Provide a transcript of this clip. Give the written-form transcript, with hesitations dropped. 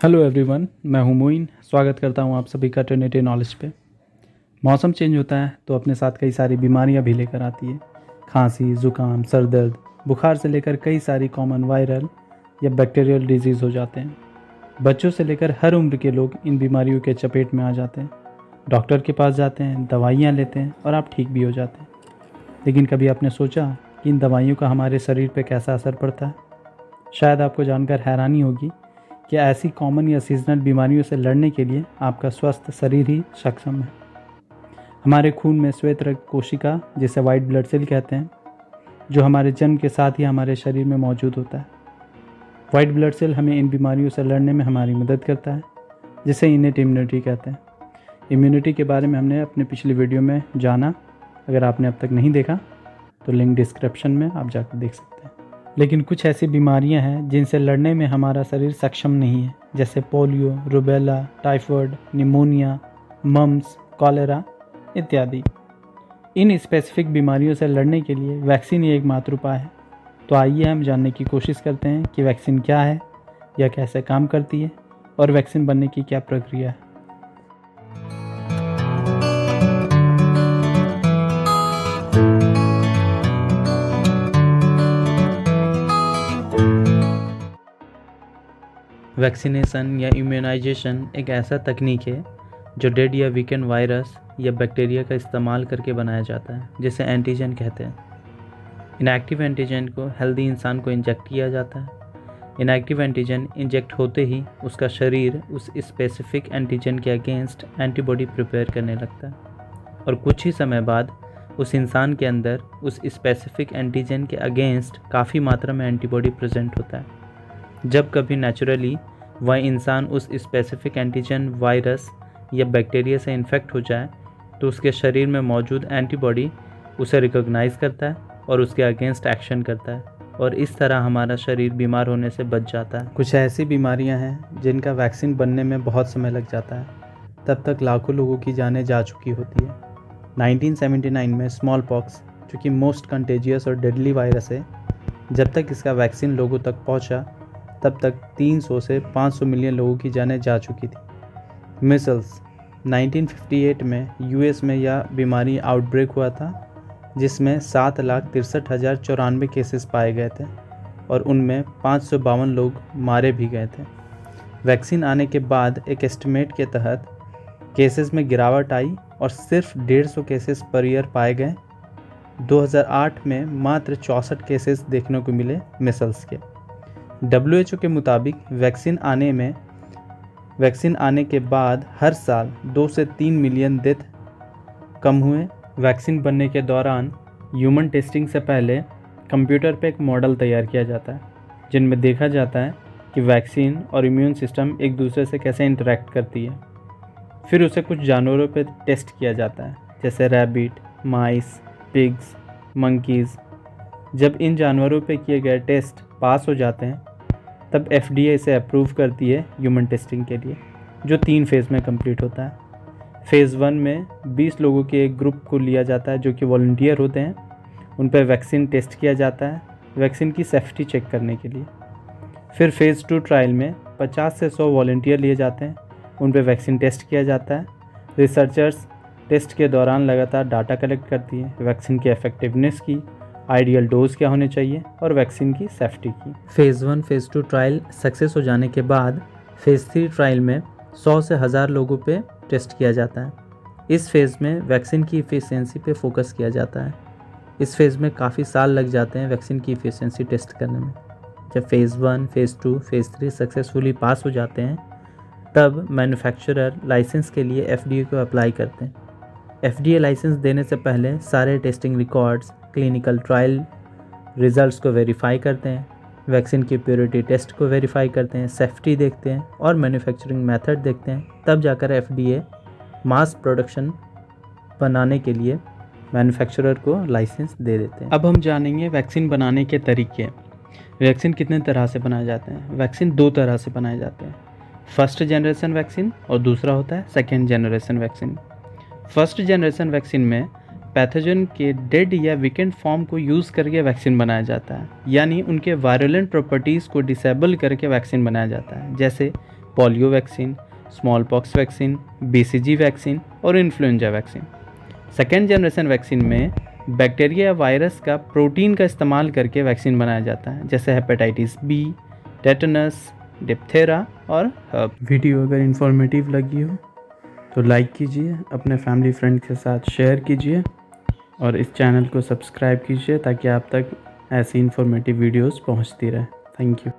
Hello everyone, मैं हूं मोइन। स्वागत करता हूं आप सभी का ट्रिनिटी नॉलेज पे। मौसम चेंज होता है तो अपने साथ कई सारी बीमारियां भी लेकर आती है। खांसी, ज़ुकाम, सर दर्द, बुखार से लेकर कई सारी कॉमन वायरल या बैक्टीरियल डिजीज़ हो जाते हैं। बच्चों से लेकर हर उम्र के लोग इन बीमारियों के चपेट में आ जाते हैं। डॉक्टर के पास जाते हैं, दवाइयाँ लेते हैं और आप ठीक भी हो जाते हैं। लेकिन कभी आपने सोचा कि इन दवाइयों का हमारे शरीर पर कैसा असर पड़ता है? शायद आपको जानकर हैरानी होगी कि ऐसी कॉमन या सीजनल बीमारियों से लड़ने के लिए आपका स्वस्थ शरीर ही सक्षम है। हमारे खून में श्वेत रक्त कोशिका, जिसे वाइट ब्लड सेल कहते हैं, जो हमारे जन्म के साथ ही हमारे शरीर में मौजूद होता है। वाइट ब्लड सेल हमें इन बीमारियों से लड़ने में हमारी मदद करता है, जिसे इनेट इम्यूनिटी कहते हैं। इम्यूनिटी के बारे में हमने अपने पिछली वीडियो में जाना। अगर आपने अब तक नहीं देखा तो लिंक डिस्क्रिप्शन में आप जाकर देख सकते हैं। लेकिन कुछ ऐसी बीमारियां हैं जिनसे लड़ने में हमारा शरीर सक्षम नहीं है, जैसे polio, rubella, typhoid, pneumonia, mumps, cholera इत्यादि। इन स्पेसिफिक बीमारियों से लड़ने के लिए वैक्सीन ही एकमात्र उपाय है। तो आइए हम जानने की कोशिश करते हैं कि वैक्सीन क्या है, यह कैसे काम करती है और वैक्सीन बनने की क्या प्रक्रिया है। वैक्सीनेशन या इम्यूनाइजेशन एक ऐसा तकनीक है जो डेड या वीकेंड वायरस या बैक्टीरिया का इस्तेमाल करके बनाया जाता है, जिसे एंटीजन कहते हैं। इनएक्टिव एंटीजन को हेल्दी इंसान को इंजेक्ट किया जाता है। इनएक्टिव एंटीजन इंजेक्ट होते ही उसका शरीर उस स्पेसिफिक एंटीजन के अगेंस्ट एंटीबॉडी प्रिपेयर करने लगता है और कुछ ही समय बाद उस इंसान के अंदर उस स्पेसिफिक एंटीजन के अगेंस्ट काफ़ी मात्रा में एंटीबॉडी प्रेजेंट होता है। जब कभी नेचुरली वह इंसान उस स्पेसिफिक एंटीजन वायरस या बैक्टीरिया से इन्फेक्ट हो जाए तो उसके शरीर में मौजूद एंटीबॉडी उसे रिकॉग्नाइज करता है और उसके अगेंस्ट एक्शन करता है और इस तरह हमारा शरीर बीमार होने से बच जाता है। कुछ ऐसी बीमारियां हैं जिनका वैक्सीन बनने में बहुत समय लग जाता है, तब तक लाखों लोगों की जानें जा चुकी होती है। 1979 में स्मॉल पॉक्स, जो कि मोस्ट कंटेजियस और डेडली वायरस है, जब तक इसका वैक्सीन लोगों तक पहुंचा तब तक 300 से 500 मिलियन लोगों की जानें जा चुकी थी। मिसल्स, 1958 में यूएस में यह बीमारी आउटब्रेक हुआ था, जिसमें 7,63,094 केसेस पाए गए थे और उनमें 552 लोग मारे भी गए थे। वैक्सीन आने के बाद एक एस्टिमेट के तहत केसेस में गिरावट आई और सिर्फ 150 केसेस पर ईयर पाए गए। 2008 में मात्र 64 केसेस देखने को मिले मिसल्स के। WHO के मुताबिक वैक्सीन आने के बाद हर साल 2 से 3 मिलियन डेथ कम हुए। वैक्सीन बनने के दौरान ह्यूमन टेस्टिंग से पहले कंप्यूटर पे एक मॉडल तैयार किया जाता है, जिनमें देखा जाता है कि वैक्सीन और इम्यून सिस्टम एक दूसरे से कैसे इंटरेक्ट करती है। फिर उसे कुछ जानवरों पे टेस्ट किया जाता है, जैसे रैबिट, माइस, पिग्स, मंकीज़। जब इन जानवरों पे किए गए टेस्ट पास हो जाते हैं तब FDA इसे अप्रूव करती है ह्यूमन टेस्टिंग के लिए, जो 3 फेज़ में कंप्लीट होता है। फेज़ 1 में 20 लोगों के एक ग्रुप को लिया जाता है जो कि वॉलंटियर होते हैं। उन पर वैक्सीन टेस्ट किया जाता है वैक्सीन की सेफ्टी चेक करने के लिए। फिर फेज़ 2 ट्रायल में 50 से 100 वॉलंटियर लिए जाते हैं, उन पर वैक्सीन टेस्ट किया जाता है। रिसर्चर्स टेस्ट के दौरान लगातार डाटा कलेक्ट करती है वैक्सीन की इफेक्टिवनेस की, आइडियल डोज क्या होने चाहिए और वैक्सीन की सेफ्टी की। फेज़ 1, फेज़ 2 ट्रायल सक्सेस हो जाने के बाद फेज़ 3 ट्रायल में 100 से 1000 लोगों पे टेस्ट किया जाता है। इस फेज़ में वैक्सीन की इफ़िशियंसी पे फोकस किया जाता है। इस फेज़ में काफ़ी साल लग जाते हैं वैक्सीन की इफ़िशियंसी टेस्ट करने में। जब phase 1, phase 2, phase 3 successfully pass हो जाते हैं तब मैन्युफैक्चरर लाइसेंस के लिए FDA को अप्लाई करते हैं। FDA लाइसेंस देने से पहले सारे testing records, clinical trial results को वेरीफाई करते हैं, वैक्सीन की प्योरिटी टेस्ट को वेरीफाई करते हैं, सेफ्टी देखते हैं और मैन्युफैक्चरिंग मेथड देखते हैं। तब जाकर FDA मास प्रोडक्शन बनाने के लिए मैन्युफैक्चरर को लाइसेंस दे देते हैं। अब हम जानेंगे वैक्सीन बनाने के तरीके। वैक्सीन कितने तरह से बनाए जाते हैं? वैक्सीन 2 तरह से बनाए जाते हैं, फर्स्ट जनरेशन वैक्सीन और दूसरा होता है second generation vaccine. First generation vaccine में पैथोजन के डेड या वीकेंड फॉर्म को यूज़ करके वैक्सीन बनाया जाता है, यानी उनके वायरुलेंट प्रॉपर्टीज़ को डिसेबल करके वैक्सीन बनाया जाता है। जैसे polio vaccine, smallpox vaccine, BCG vaccine और influenza vaccine. Second generation vaccine में बैक्टीरिया या वायरस का प्रोटीन का इस्तेमाल करके वैक्सीन बनाया जाता है, जैसे हेपेटाइटिस बी, टेटनस, डिप्थेरा और हर्प। वीडियो अगर इन्फॉर्मेटिव लगी हो तो लाइक कीजिए, अपने फैमिली फ्रेंड के साथ शेयर कीजिए और इस चैनल को सब्सक्राइब कीजिए ताकि आप तक ऐसी इन्फॉर्मेटिव वीडियोस पहुंचती रहे। Thank you.